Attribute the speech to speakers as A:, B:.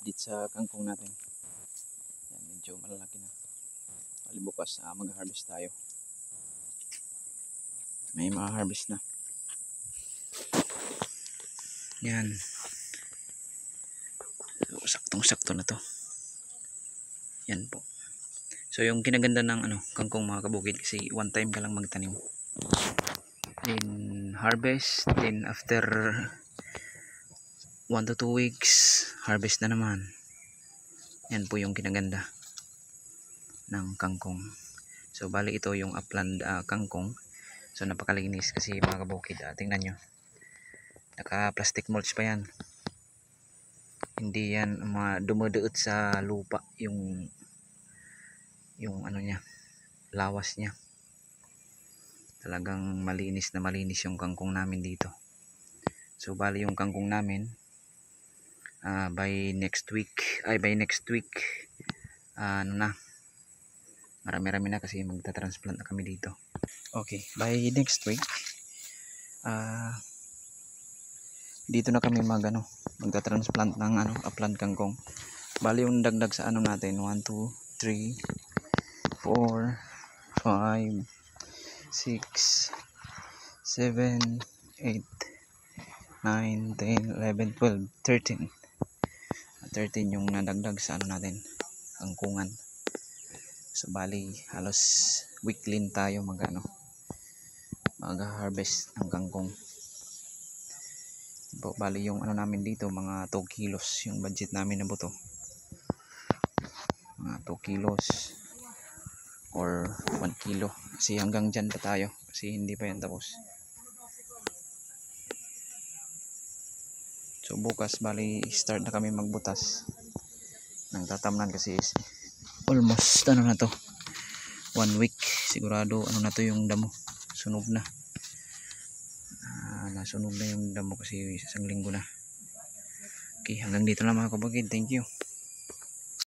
A: update sa kangkong natin. Yan, medyo malalaki na. Bali bukas mag-harvest tayo. May ma-harvest na. Yan. So, saktong-sakto na to. Yan po. So yung kinaganda ng kangkong mga kabukid, kasi one time ka lang magtanim. Then harvest, then after 1 to 2 weeks harvest na naman. Yan po yung kinaganda ng kangkong. So bali ito yung upland kangkong. So napakalinis kasi mga kabukid, tingnan nyo, naka plastic mulch pa yan. Hindi yan dumaduot sa lupa yung niya, lawas niya. Talagang malinis na malinis yung kangkong namin dito. So bali yung kangkong namin by next week marami-rami na kasi magta-transplant na kami dito. Okay, by next week dito na kami magta-transplant ng upland kangkong. Bali yung dagdag sa natin 1 2 3 4 5 6 7 8 9 10 11 12 13 yung nadagdag sa natin kangkungan. So bali halos weekly tayo mag-harvest ng kangkong. Bali yung namin dito mga 2 kilos yung budget namin na buto, mga 2 kilos or 1 kilo kasi hanggang dyan pa tayo kasi hindi pa yan tapos. So bukas bali start na kami magbutas ng tatamnan kasi almost na to 1 week sigurado na to yung damo, sunog na. Nasunog na yung damo kasi isang linggo na. Okay, hanggang dito lang mga kabukid, thank you.